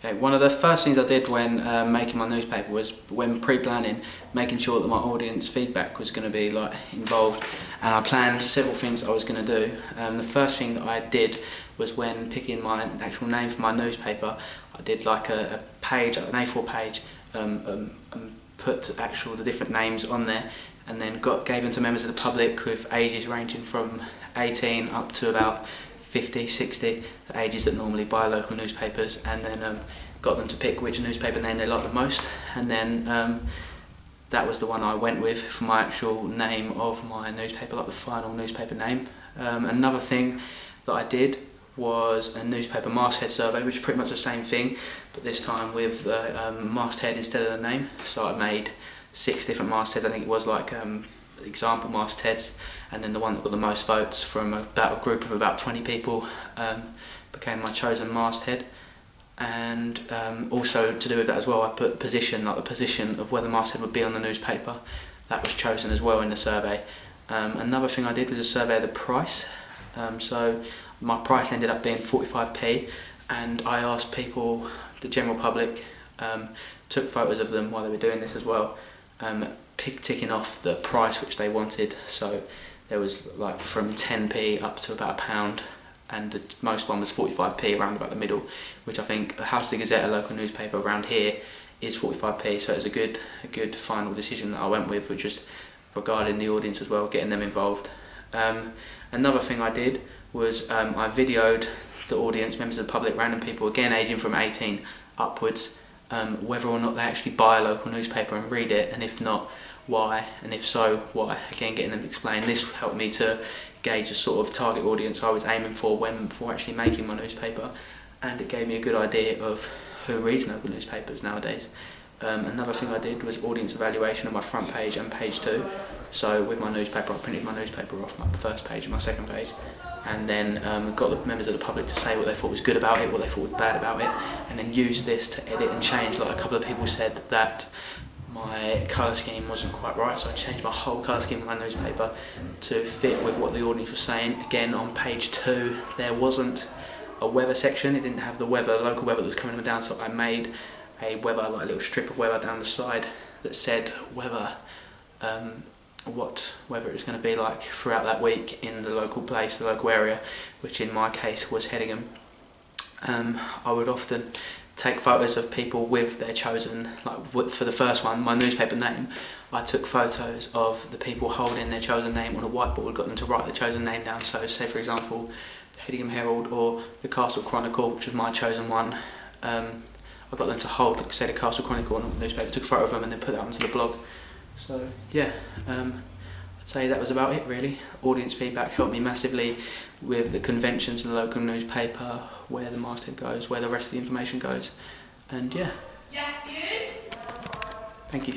Okay, one of the first things I did when making my newspaper was, when pre-planning, making sure that my audience feedback was going to be involved, and I planned several things I was going to do. The first thing that I did was, when picking my actual name for my newspaper, I did a page, an A4 page, put the different names on there, and then gave them to members of the public with ages ranging from 18 up to about 50, 60, the ages that normally buy local newspapers, and then got them to pick which newspaper name they liked the most, and then that was the one I went with for my actual name of my newspaper, the final newspaper name. Another thing that I did was a newspaper masthead survey, which is pretty much the same thing, but this time with masthead instead of the name. So I made 6 different mastheads. I think it was example mastheads, and then the one that got the most votes from about a group of about 20 people became my chosen masthead. And also to do with that as well, I put position, the position of where the masthead would be on the newspaper. That was chosen as well in the survey. Another thing I did was a survey of the price. So my price ended up being 45p, and I asked people, the general public, took photos of them while they were doing this as well, ticking off the price which they wanted. So there was from 10p up to about £1, and the most one was 45p, around about the middle, which I think a House of the Gazette, a local newspaper around here, is 45p. So it was a good final decision that I went with, which was regarding the audience as well, getting them involved. Another thing I did was I videoed the audience, members of the public, random people, again aging from 18 upwards, whether or not they actually buy a local newspaper and read it, and if not, why, and if so, why. Again, getting them to explain. This helped me to gauge the sort of target audience I was aiming for before actually making my newspaper, and it gave me a good idea of who reads local newspapers nowadays. Another thing I did was audience evaluation on my front page and page 2. So with my newspaper, I printed my newspaper off my first page and my second page, and then got the members of the public to say what they thought was good about it, what they thought was bad about it, and then used this to edit and change. A couple of people said that my colour scheme wasn't quite right, so I changed my whole colour scheme of my newspaper to fit with what the audience was saying. Again, on page 2 there wasn't a weather section, it didn't have the weather, local weather that was coming down, so I made a weather, a little strip of weather down the side that said weather, what weather it was going to be like throughout that week in the local place, the local area, which in my case was Hedingham. I would often take photos of people with their chosen, for the first one, my newspaper name, I took photos of the people holding their chosen name on a whiteboard, got them to write the chosen name down. So say for example the Hedingham Herald or the Castle Chronicle, which was my chosen one, I got them to hold, say, the Castle Chronicle on the newspaper, took a photo of them and then put that onto the blog. So yeah, I'd say that was about it really. Audience feedback helped me massively with the conventions of the local newspaper, where the masthead goes, where the rest of the information goes, and yeah. Thank you.